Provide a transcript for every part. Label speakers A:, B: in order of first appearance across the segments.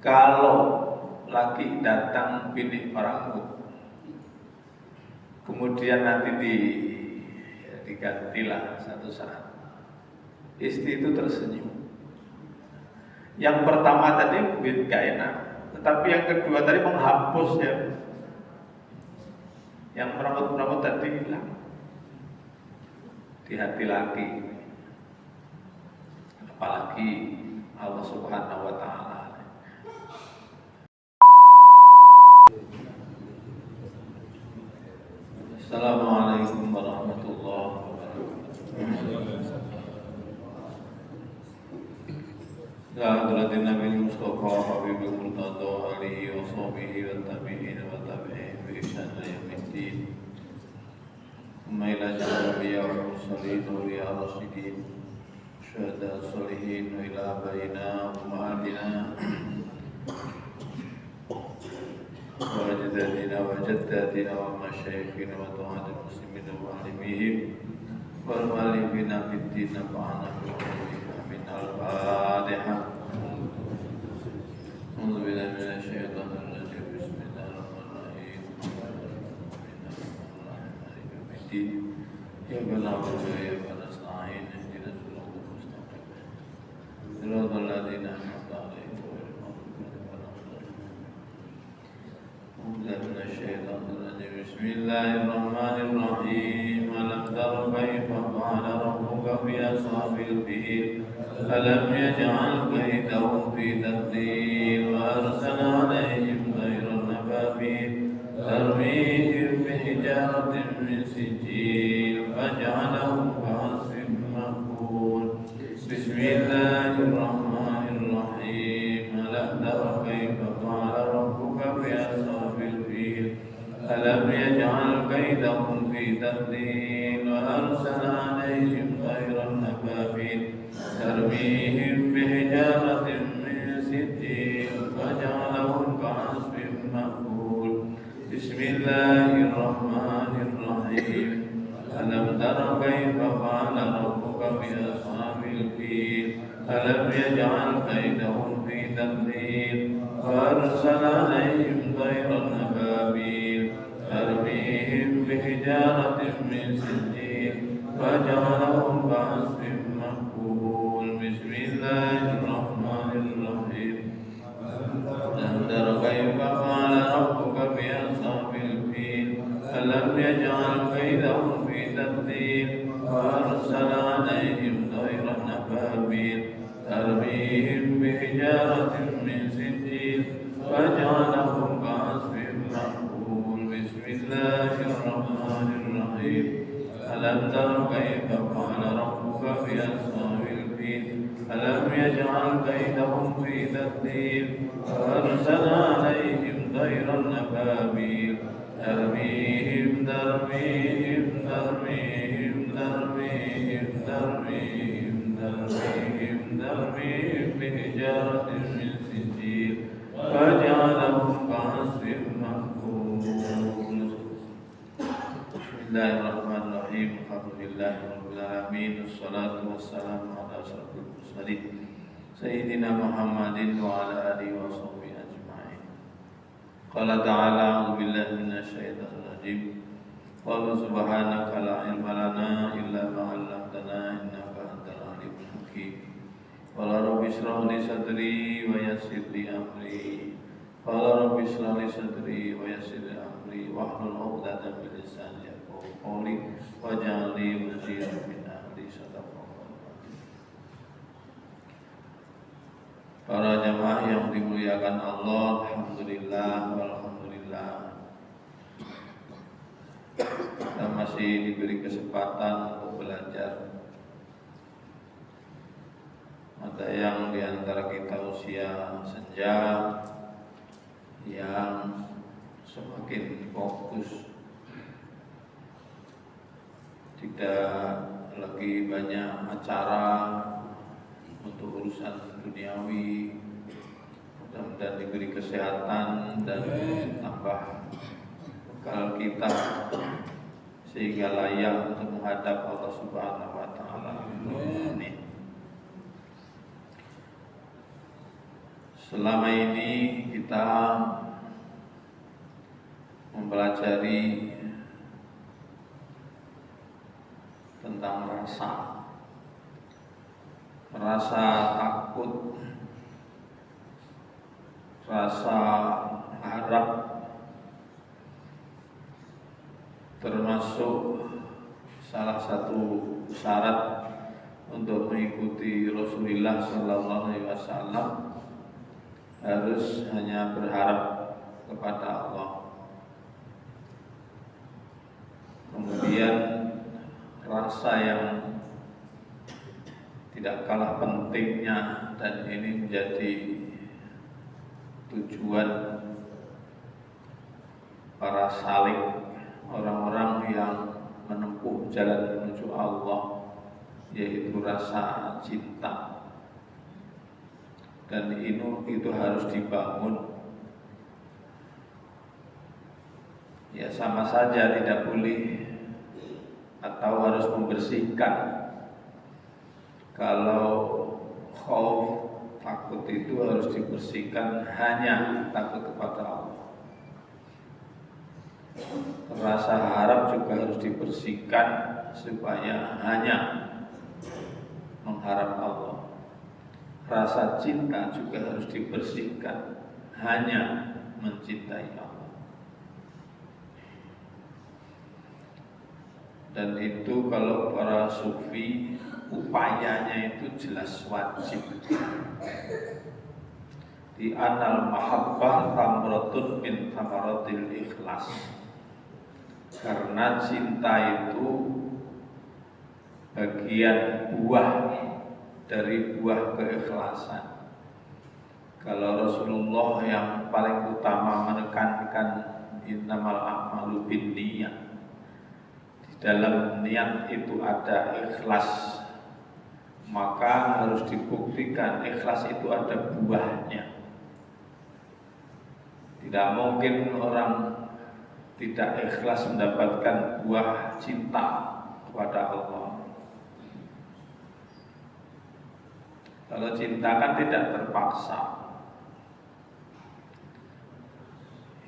A: Kalau lagi datang binik paranggut, kemudian nanti digantilah satu saat, istri itu tersenyum. Yang pertama tadi mungkin gak enak, tetapi yang kedua tadi menghapus ya. Yang merambut-rambut tadi hilang di hati laki. Apalagi Allah Subhanahu wa Ta'ala. Assalamualaikum warahmatullahi wabarakatuh. Ya Hadratin Nabi Mustafa Habibul Murtada alihi wa sahbihi wa tabi'in wa tabi'in bi ihsan ila yaumiddin. Amma ila jami'a al-mursalin wa ya rasyidin syuhada sholihin wa ila abaina wa ummahatina wa ajdadina wa jaddatina wa masyayikhina wa tuhatil muslimin wa alimihim wal mu'alifina fid din nafa'ana min al-Fatihah. A'udzu billahi minasy syaithanir rajim. Bismillahirrahmanirrahim. Ya na'budu wa iyyaka nasta'in. Ihdinas siratal mustaqim. Siratal ladzina an'amta 'alaihim ghairil maghdubi 'alaihim waladdallin. Bismillahirrahmanirrahim. Alam tara kaifa fa'ala rabbuka bi ashabil fil. Alam yaj'al kaydahum fi tadlil wa arsala 'alaihim tayran ababil tarmihim bi hijaratin min sijil faj'alahum ka'asfin ma'kul. Bismillahirrahmanirrahim. Alam tara kaifa fa'ala rabbuka bi ashabil fil. Alam yaj'al kaydahum fi tadlil wa arsala 'alaihim tayran ababil tarmihim bihijaratin min sijil faj'alahum ka'asfin ma'kul. Bismillahirrahmanirrahim. Alam tara kaifa fa'ala rabbuka bi ashabil fil. Alam yaj'al kaydahum fi tadlil wa arsala 'alaihim tayran ababil tarmihim bihijaratin min sijil faj'alahum ka'asfin ma'kul. Bismillahirrahmanirrahim. Alam tara kaifa fa'ala rabbuka bi ashabil fil. Alam yaj'al kaydahum fi tadlil wa arsala 'alaihim tayran ababil tarmihim bihijaratin min sijil faj'alahum ka'asfin ma'kul. Bismillahirrahmanirrahim. Alam tara kaifa fa'ala rabbuka bi ashabil fil. Alam yaj'al kaydahum fi tadlil wa arsala 'alaihim tayran ababil tarmihim bihijaratin min sijil faj'alahum ka'asfin ma'kul. Bismillahirrahmanirrahim. Alhamdulillahirabbil alamin. Wassalatu wassalamu ala asyrofil mursalin sayyidina Muhammadin wa ala alihi wa sahbihi ajma'in. Qala ta'ala a'udzu billahi minasy syaithanir rajim. Wa subhanaka la ilma lana illa ma 'allamtana innaka antal alimul hakim. Qala rabbi ishrah li sadri wa yassir li amri. Qala rabbi ishrah li sadri wa yassir li amri wahlul 'uqdatam min lisani yafqahu qawli waj'al li waziran min ahli. Para jamaah yang dimuliakan Allah, alhamdulillah walhamdulillah. Kita masih diberi kesempatan untuk belajar. Ada yang diantara kita usia senja yang semakin fokus, tidak lagi banyak acara untuk urusan duniawi. Mudah-mudahan diberi kesehatan dan tambah bekal kita sehingga layak untuk menghadap Allah Subhanahu wa Ta'ala. Amin. Selama ini kita mempelajari tentang rasa takut, rasa harap, termasuk salah satu syarat untuk mengikuti Rasulullah Sallallahu Alaihi Wasallam harus hanya berharap kepada Allah. Kemudian rasa yang tidak kalah pentingnya, dan ini menjadi tujuan para salik, orang-orang yang menempuh jalan menuju Allah, yaitu rasa cinta. Dan itu harus dibangun. Ya sama saja, tidak boleh atau harus membersihkan. Kalau khauf, takut itu harus dibersihkan hanya takut kepada Allah. Rasa harap juga harus dibersihkan supaya hanya mengharap Allah. Rasa cinta juga harus dibersihkan hanya mencintai Allah. Dan itu kalau para sufi upayanya itu jelas wajib. Di anal mahabbah tamratun min tamaratil ikhlas. Karena cinta itu bagian buah dari buah keikhlasan. Kalau Rasulullah yang paling utama menekankan innamal a'malu binniyat. Di dalam niat itu ada ikhlas, maka harus dibuktikan ikhlas itu ada buahnya. Tidak mungkin orang tidak ikhlas mendapatkan buah cinta kepada Allah. Kalau cinta kan tidak terpaksa.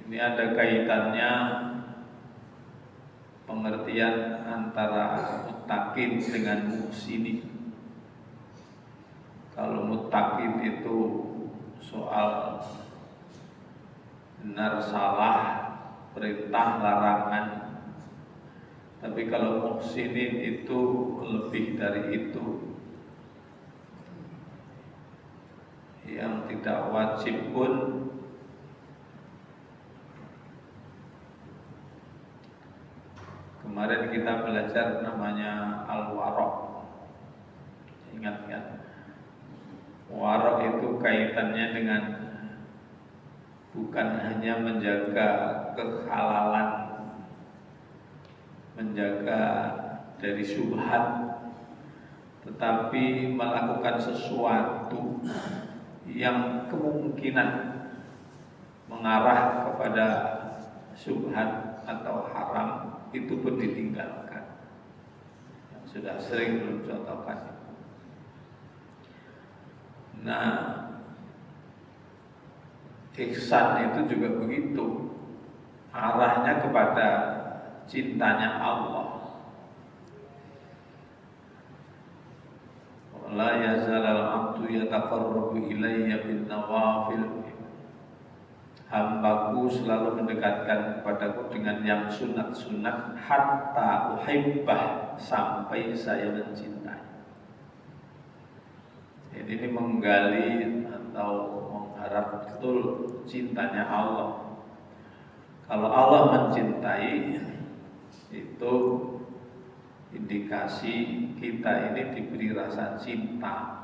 A: Ini ada kaitannya pengertian antara muttaqin dengan muhsinin. Kalau muttaqin itu soal benar salah, perintah larangan. Tapi kalau muhsinin itu lebih dari itu. Yang tidak wajib pun kemarin kita belajar namanya al-waraq. Ingat kan? Waraq itu kaitannya dengan bukan hanya menjaga kehalalan, menjaga dari syubhat, tetapi melakukan sesuatu yang kemungkinan mengarah kepada syubhat atau haram, itu pun ditinggalkan. Yang sudah sering belum contohkan. Nah, ihsan itu juga begitu, arahnya kepada cintanya Allah. La yazalal abdu yataqarrabu ilayya bin nawafil. Hambaku selalu mendekatkan kepadaku dengan yang sunat-sunat hatta uhibbah, sampai saya mencintai. Jadi ini menggali atau mengharap betul cintanya Allah. Kalau Allah mencintai, itu indikasi kita ini diberi rasa cinta.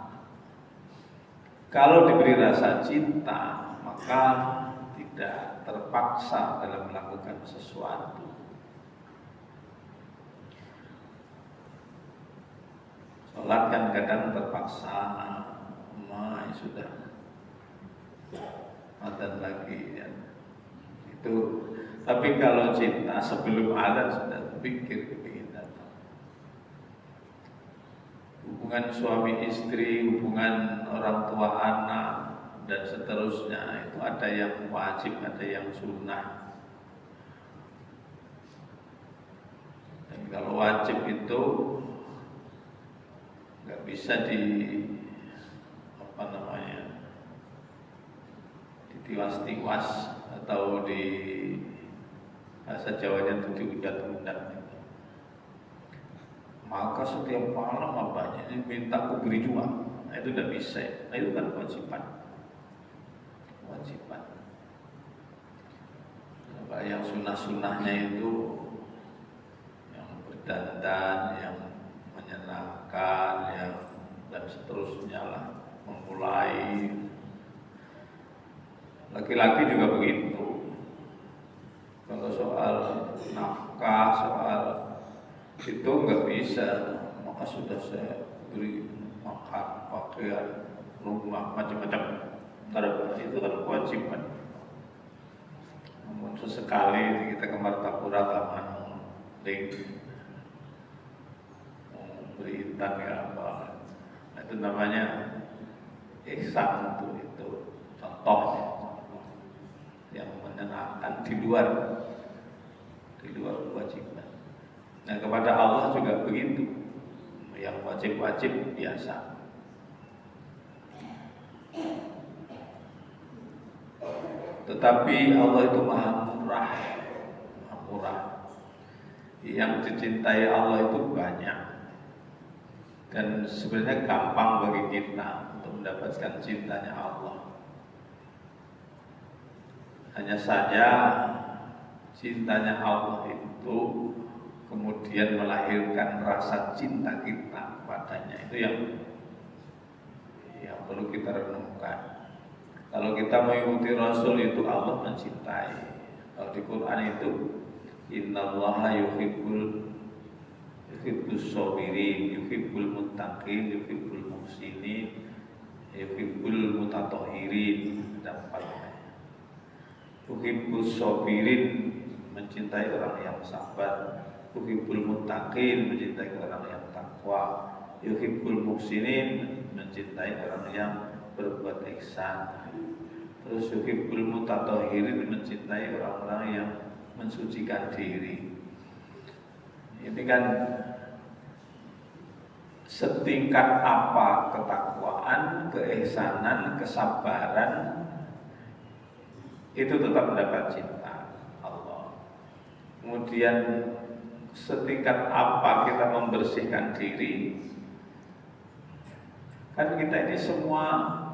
A: Kalau diberi rasa cinta, maka tidak terpaksa dalam melakukan sesuatu. Sholat kan kadang terpaksa, sudah adzan lagi ya. Itu. Tapi kalau cinta sebelum adzan sudah pikir kepingin datang. Hubungan suami istri, hubungan orang tua anak, dan seterusnya itu ada yang wajib, ada yang sunnah. Dan kalau wajib itu nggak bisa ditiwas-tiwas atau di bahasa Jawanya itu diundat-undat. Maka setiap malam apanya ini minta aku beri juga, nah, itu udah bisa. Nah, itu kan kewajiban. Nah, yang sunnah-sunnahnya itu yang berdandan, yang menyenangkan, yang dan seterusnya lah, memulai. Laki-laki juga begitu. Kalau soal nafkah, soal itu nggak bisa, maka sudah saya beri makan, pakaian, rumah, macam-macam. Itu kan kewajiban. Namun sesekali kita ke Martapura Taman beri intan ya apa, nah, itu namanya ihsan, itu contohnya yang menyenangkan di luar kewajiban. Nah, kepada Allah juga begitu, yang wajib-wajib biasa. Tetapi Allah itu maha murah. Yang dicintai Allah itu banyak, dan sebenarnya gampang bagi kita untuk mendapatkan cintanya Allah. Hanya saja cintanya Allah itu kemudian melahirkan rasa cinta kita kepadanya. Itu yang perlu kita renungkan. Kalau kita mengikuti Rasul itu Allah mencintai. Kalau di Quran itu innallaha yuhibbus shabirin, yuhibbul muttaqin, yuhibbul muhsinin, yuhibbul mutatahhirin. Yuhibbus shabirin, mencintai orang yang sabar. Yuhibbul muttaqin, mencintai orang yang takwa. Yuhibbul muhsinin, mencintai orang yang berbuat ihsan. Terus yuhibbul mutatahhirin, mencintai orang-orang yang mensucikan diri. Ini kan setingkat apa ketakwaan, keihsanan, kesabaran, itu tetap mendapat cinta Allah. Kemudian setingkat apa kita membersihkan diri. Kan kita ini semua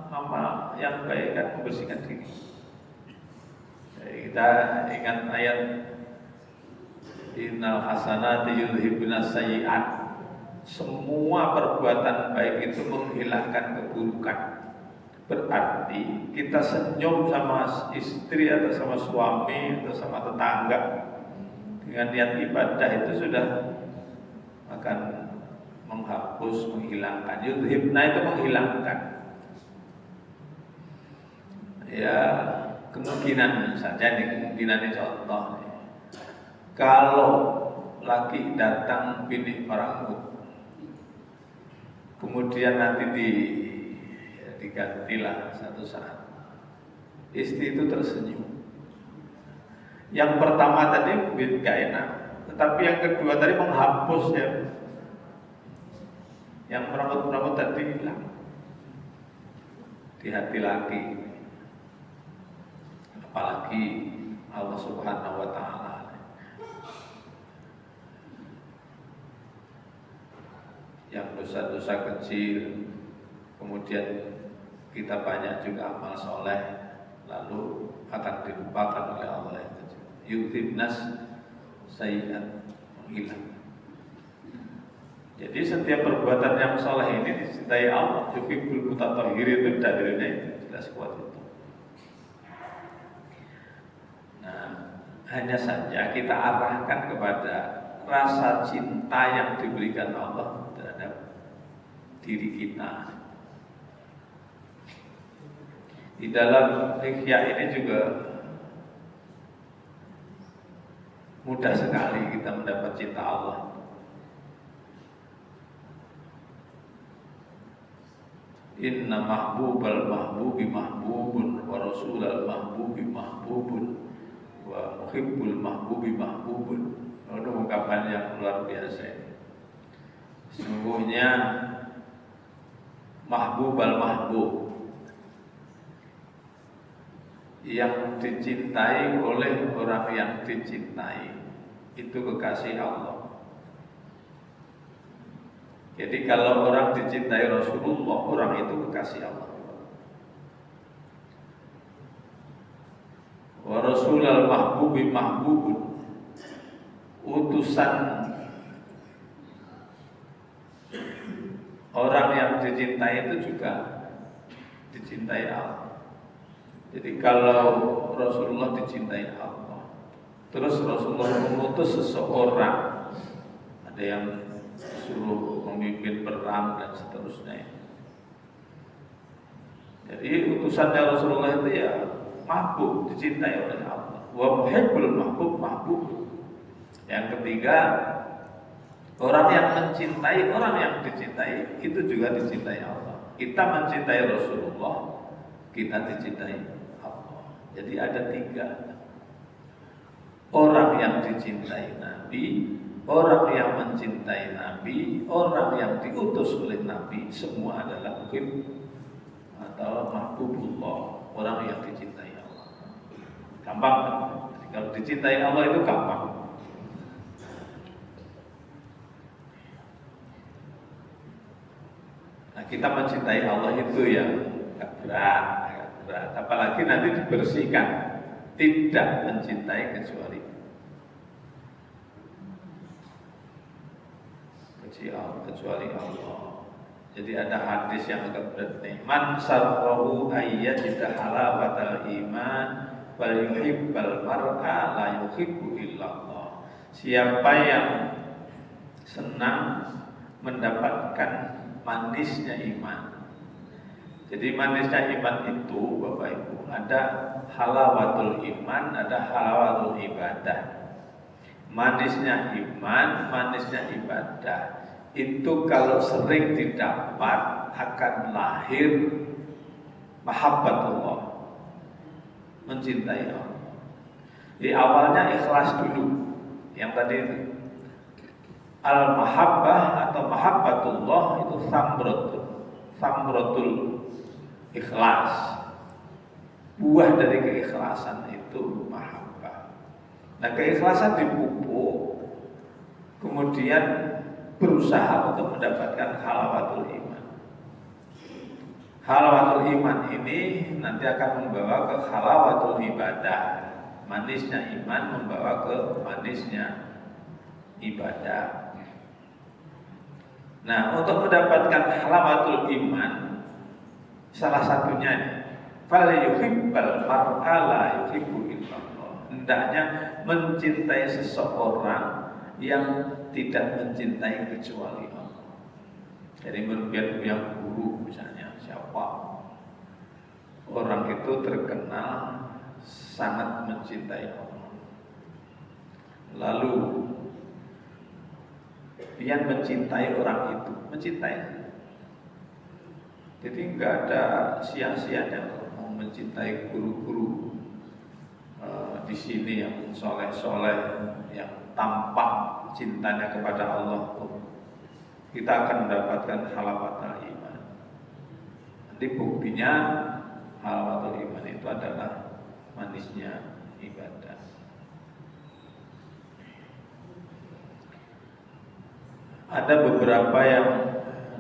A: amal yang baik kan membersihkan diri. Kita ingat ayat innal hasanati yudhibna sayyi'at. Semua perbuatan baik itu menghilangkan keburukan. Berarti kita senyum sama istri atau sama suami atau sama tetangga dengan niat ibadah itu sudah akan menghapus, menghilangkan. Yudhibna itu menghilangkan. Ya, kemungkinan saja nih, kemungkinan ini contoh nih. Kalau laki datang bini orang kemudian nanti digantilah satu saat, istri itu tersenyum. Yang pertama tadi gak enak, tetapi yang kedua tadi menghapus ya. Yang merawat tadi hilang di hati laki. Apalagi Allah Subhanahu wa Ta'ala yang dosa-dosa kecil, kemudian kita banyak juga amal soleh, lalu akan dilupakan oleh Allah yang kecil. Yudhibnas sayyi'at, menghilang. Jadi setiap perbuatan yang soleh ini dicintai Allah. Yuhibbul mutatahhirin, itu dalilnya itu jelas kuat itu. Nah, hanya saja kita arahkan kepada rasa cinta yang diberikan Allah terhadap diri kita. Di dalam Ihya ini juga mudah sekali kita mendapat cinta Allah. Inna mahbubal mahbubi mahbubun wa rasulal mahbubi mahbubun wa muhibbul mahbubi mahbubun. Itu ungkapan yang luar biasa. Sesungguhnya mahbubal mahbub, yang dicintai oleh orang yang dicintai itu kekasih Allah. Jadi kalau orang dicintai Rasulullah, orang itu kekasih Allah. Wa rasulal mahbubi mahbubun, utusan orang yang dicintai itu juga dicintai Allah. Jadi kalau Rasulullah dicintai Allah, terus Rasulullah mengutus seseorang, ada yang suruh memimpin perang dan seterusnya. Jadi utusannya Rasulullah itu ya mahbub, dicintai oleh Allah. Wa muhibbul mahbub mahbub. Yang ketiga, orang yang mencintai orang yang dicintai itu juga dicintai Allah. Kita mencintai Rasulullah, kita dicintai Allah. Jadi ada tiga. Orang yang dicintai Nabi, orang yang mencintai Nabi, orang yang diutus oleh Nabi, semua adalah muhib atau mahbubullah, orang yang dicintai Allah. Gampang kan? Jadi kalau dicintai Allah itu gampang. Nah, kita mencintai Allah itu yang agak berat. Apalagi nanti dibersihkan, tidak mencintai kecuali Allah. Jadi ada hadis yang agak berat nih. Man sarrahu ayyajida halawatal iman wal yuhibbal mar'a la yuhibbu illallah. Siapa yang senang mendapatkan manisnya iman. Jadi manisnya iman itu Bapak Ibu, ada halawatul iman, ada halawatul ibadah. Manisnya iman, manisnya ibadah. Itu kalau sering didapat akan lahir mahabbatullah, mencintai Allah. Di awalnya ikhlas dulu, yang tadi itu al-mahabbah atau mahabbatullah itu samratul ikhlas. Buah dari keikhlasan itu mahabbah. Nah, keikhlasan dipupuk, kemudian berusaha untuk mendapatkan halawatul iman. Halawatul iman ini nanti akan membawa ke halawatul ibadah. Manisnya iman membawa ke manisnya ibadah. Nah, untuk mendapatkan halawatul iman, salah satunya fal yuhibbal mar'a la yuhibbu illallah. Hendaknya mencintai seseorang yang tidak mencintai kecuali Allah. Jadi yang guru misalnya siapa orang itu terkenal sangat mencintai Allah, lalu yang mencintai orang itu mencintai. Jadi nggak ada sia-sianya mau mencintai guru-guru di sini yang soleh-soleh, yang tampak cintanya kepada Allah, kita akan mendapatkan halawatul iman. Nanti buktinya halawatul iman itu adalah manisnya ibadah. Ada beberapa yang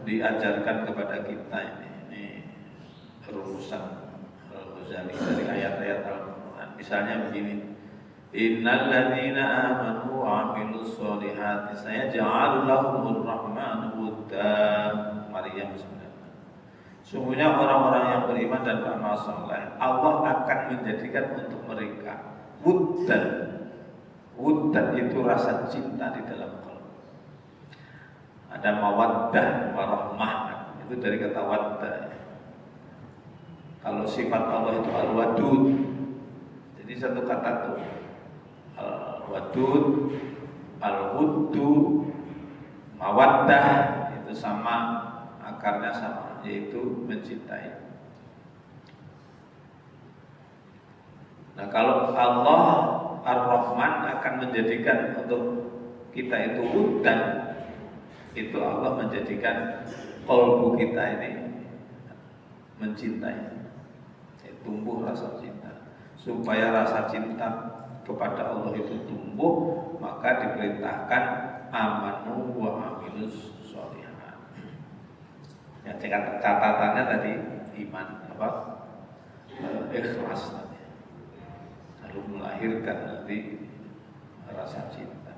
A: diajarkan kepada kita ini rumusan Al-Ghazali dari ayat-ayat Al-Quran. Misalnya begini: Innal ladzina amanu wa 'amilus solihati sayaj'alu lahumur rahmanu wudda. Maryam 9. Sungguhnya orang-orang yang beriman dan beramal saleh, Allah akan menjadikan untuk mereka wuddan. Wuddan itu rasa cinta di dalam qalbi. Ada mawaddah, warahmah, itu dari kata waddah. Kalau sifat Allah itu al-wadud. Jadi satu kata itu al-wadud, al-wuddu, mawaddah, itu sama, akarnya sama. yaitu mencintai. Nah, kalau Allah Ar-Rahman akan menjadikan untuk kita itu wuddan, itu Allah menjadikan qalbu kita ini mencintai, tumbuh rasa cinta. Supaya rasa cinta kepada Allah itu tumbuh, maka diperintahkan amanu wa amilus sholihat. Ya, catatannya tadi iman apa? Ikhlas tadi. Lalu melahirkan nanti rasa cinta.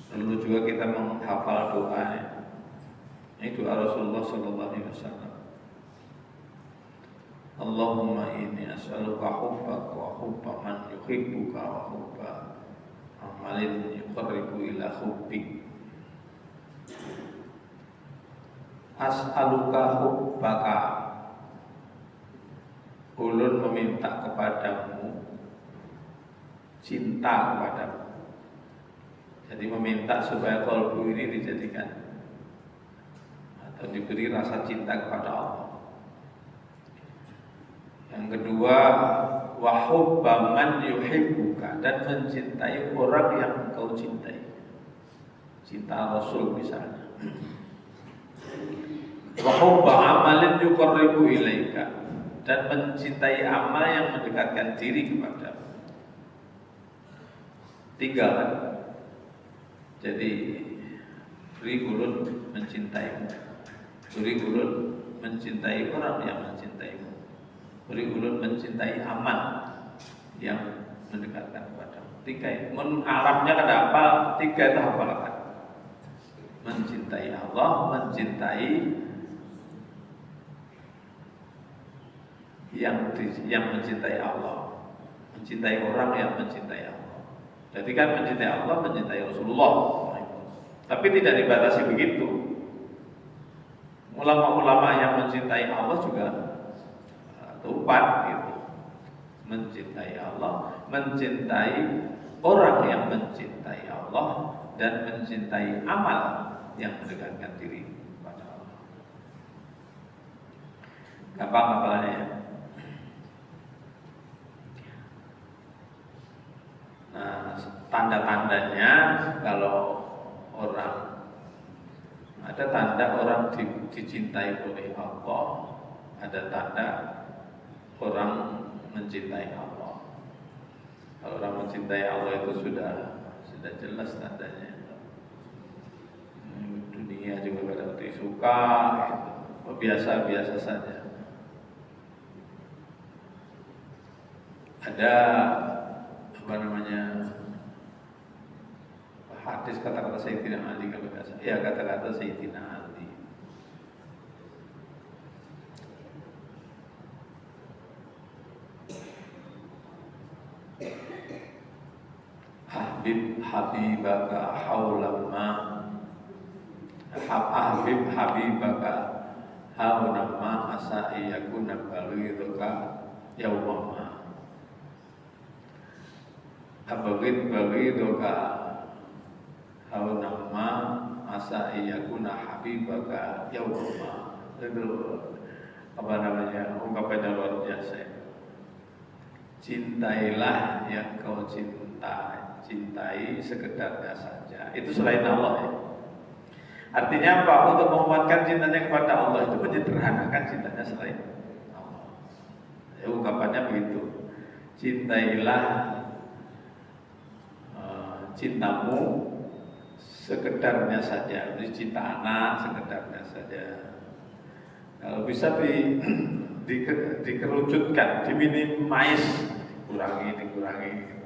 A: Lalu juga kita menghafal doa. Ini doa Rasulullah sallallahu alaihi wasallam. Allahumma inni as'aluka hubbaka wa hubba man yuhibbuka wa hubba amalin yuqarribu ila hubbik. As'aluka hubbaka, ulun meminta kepadamu cinta kepadamu. Jadi meminta supaya qalbu ini dijadikan atau diberi rasa cinta kepada Allah. Yang kedua, wa hubba man yuhibbuka, dan mencintai orang yang engkau cintai. Cinta Rasul misalnya. Wa hubba amalin yuqarribu ilaika, dan mencintai amal yang mendekatkan diri kepada. Tiga kan? Jadi beri ulun mencintaimu, beri ulun mencintai orang yang mencintaimu, beri ulun mencintai amal yang mendekatkan kepadamu. Tiga itu. Arabnya kenapa? Tiga itu hafalkan. Mencintai Allah, mencintai yang mencintai Allah, mencintai orang yang mencintai Allah. Jadi kan mencintai Allah, mencintai Rasulullah. Tapi tidak dibatasi begitu. Ulama-ulama yang mencintai Allah juga empat gitu. Mencintai Allah, mencintai orang yang mencintai Allah, dan mencintai amal yang mendekatkan diri kepada Allah. Gampang hafalannya ya. Nah, tanda-tandanya kalau orang, ada tanda orang dicintai oleh Allah, ada tanda orang mencintai Allah. Kalau orang mencintai Allah itu sudah jelas tandanya. Dunia juga kadang suka, biasa-biasa saja. Ada hadis kata-kata Sayyidina Ali, kalau tidak salah. Ya, kata-kata Sayyidina Ali. Habibaka haulamma, habibaka haulamma asai yakuna balidhuka yawmama. Bagidhuka haunamma asa iyakuna habibaka yawma. Itu ungkapan luar biasa. Cintailah yang kau cintai sekedarnya saja. Itu selain Allah ya. Artinya apa? Untuk menguatkan cintanya kepada Allah itu menyederhanakan cintanya selain Allah. Ya, ungkapannya begitu. Cintailah cintamu sekedarnya saja, cinta anak sekedarnya saja. Kalau bisa dikerucutkan, diminimais, dikurangi,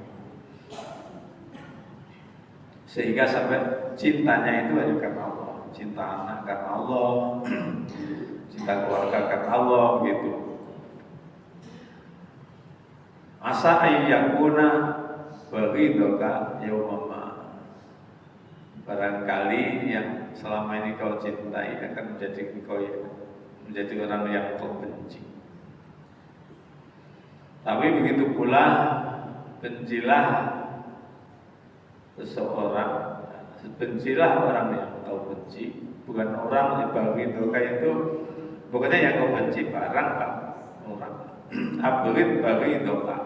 A: sehingga sampai cintanya itu hanya karena Allah, cinta anak karena Allah, cinta keluarga karena Allah, gitu. Asa ayyakuna baghidaka yaumama. Barangkali yang selama ini kau cintai akan menjadi engkau menjadi orang yang kau benci. Tapi begitu pula bencilah seseorang, bencilah orang yang kau benci, bukan orang yang begitu kayak itu. Pokoknya yang kau benci barang kan orang. Abrid bagi doa.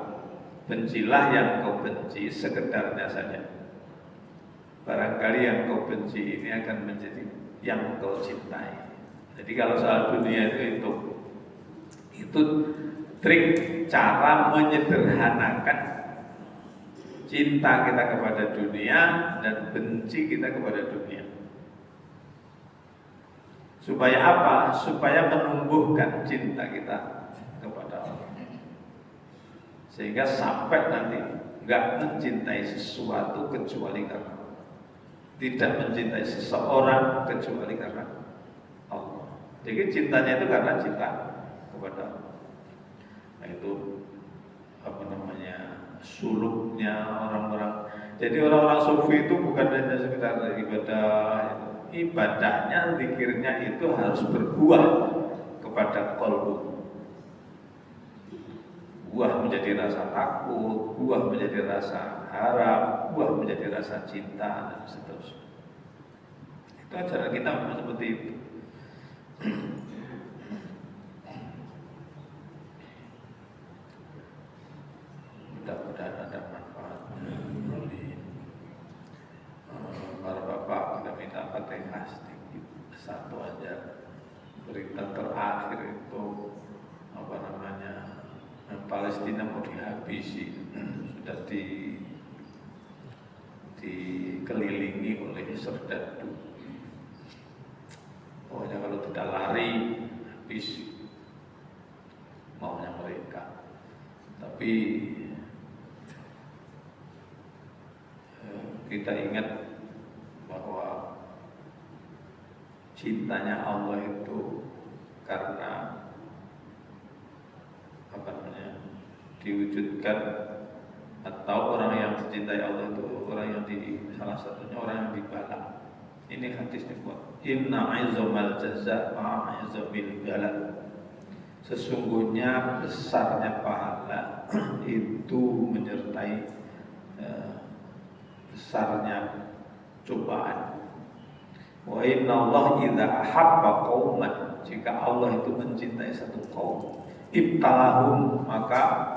A: Bencilah yang kau benci sekedarnya saja. Barangkali yang kau benci ini akan menjadi yang kau cintai. Jadi kalau soal dunia itu trik cara menyederhanakan cinta kita kepada dunia dan benci kita kepada dunia. Supaya apa? Supaya menumbuhkan cinta kita kepada Allah. Sehingga sampai nanti nggak mencintai sesuatu kecuali karena Allah. Tidak mencintai seseorang kecuali karena Allah. Jadi cintanya itu karena cinta kepada Allah. Nah itu suluknya orang-orang. Jadi orang-orang sufi itu bukan hanya sekedar ibadah. Ibadahnya, zikirnya itu harus berbuah kepada qalbu. Buah menjadi rasa takut, buah menjadi rasa harap, buah menjadi rasa cinta, dan seterusnya. Itu ajaran kita memang seperti itu. Mudah-mudahan ada manfaatnya. Para bapak kita minta Fatihah sedikit, satu aja. Berita terakhir itu Palestina mau dihabisi, sudah dikelilingi oleh serdadu. Pokoknya kalau tidak lari habis maunya mereka. Tapi kita ingat bahwa cintanya Allah itu karena diwujudkan, atau orang yang dicintai Allah itu orang yang salah satunya orang yang dibala. Ini hadisnya kuat. Inna aizamal jaza ma'aizamil bala. Sesungguhnya besarnya pahala itu menyertai besarnya cobaan. Wa inna Allah idza ahabba qauman, jika Allah itu mencintai satu kaum, ibtalahum, maka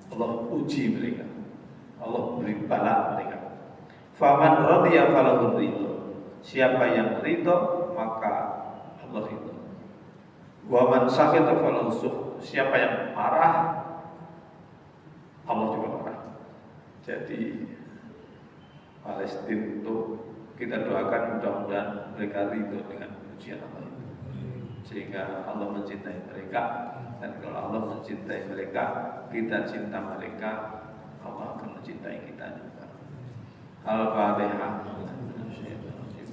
A: Allah uji mereka, Allah beri bala mereka. Faman radiya falahu ridho, siapa yang ridho maka Allah ridho. Wa man sakhita falahu sukh, siapa yang marah Allah juga marah. Jadi Palestina itu kita doakan mudah-mudahan mereka ridho dengan ujian Allah itu, sehingga Allah mencintai mereka. Dan kalau Allah mencintai mereka, kita cinta mereka, Allah akan mencintai kita juga. Al-Fatihah.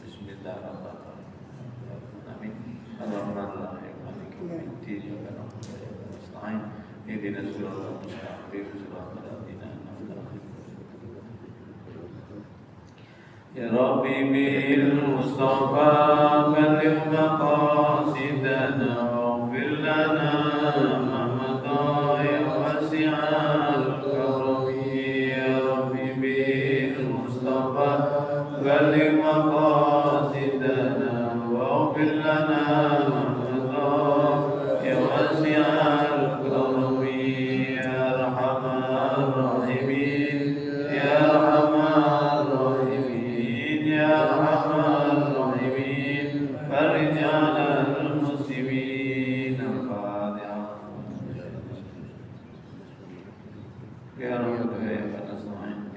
A: Bismillahirrahmanirrahim. Alhamdulillahirrahmanirrahim. Ihdinas siratal mustaqim, siratal ladzina an'amta 'alaihim. Ya Rabbi bil Mustafa balligh maqasidana waghfir lana ma madha ya wasi'al karami. Ya Rabbi bil Mustafa balligh maqasidana waghfir lana ma madha ya wasi'al karami. Ya Arhamar Rahimin, Ya Arhamar Rahimin, Ya Arhamar Rahimin, farij 'alal muslimin. Al-Fatihah. Ya Rabbi ya nasta'in.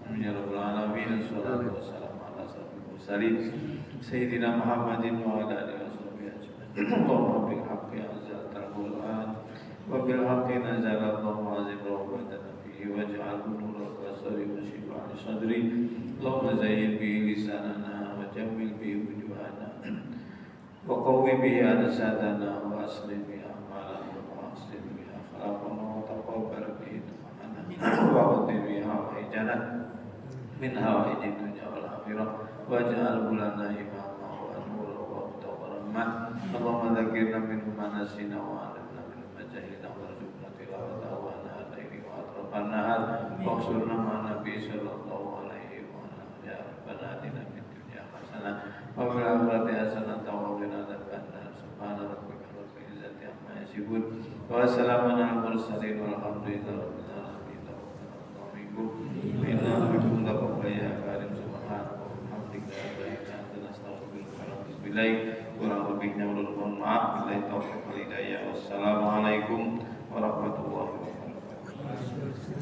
A: Amin ya rabbal alamin. Wassalatu wassalamu ala asyrofil mursalin sayyidina Muhammadin wa ala alihi washabbihi ajma'in. Allahumma bil haqqi anzaltal Qur'an wa bil haqqi nazalallahu azim rahmatan fihi waj'alhu nuran basari wa shifaan sadri. Allahumma zayyin bihi lisanana wa jammil bihi wujuhana wa qawwi bihi adsadana wa aslih bihi amalana wa aslih bihi akhlaqana wa taqabbal bihi du'ana wa qdi bihi hawaijana min hawaijid dunya wal akhirah waj'alhu lana imama wa nura wa Muhammad. Allahumma dzakirna minhu ma nasina wa 'allimna minhu ma jahilna warzuqna tilawatahu wa ana al-laili wa atrafan nahar waghfirna ma nabi sallallahu alaihi wa sallam ya rabbana atina fid dunya hasanah wa fil akhirati hasanah wa qina adzabannar subhana rabbika rabbil izzati amma yasifun wa salamun alal mursalin walhamdulillahi rabbil alamin. Inna bikum taqabbal ya karim subhanahu wa bihamdika la ilaha illa anta astaghfiruka wa atubu ilaik. Kurang lebihnya mohon maaf. Billahi taufiq wal hidayah. Wassalamualaikum warahmatullahi wabarakatuh.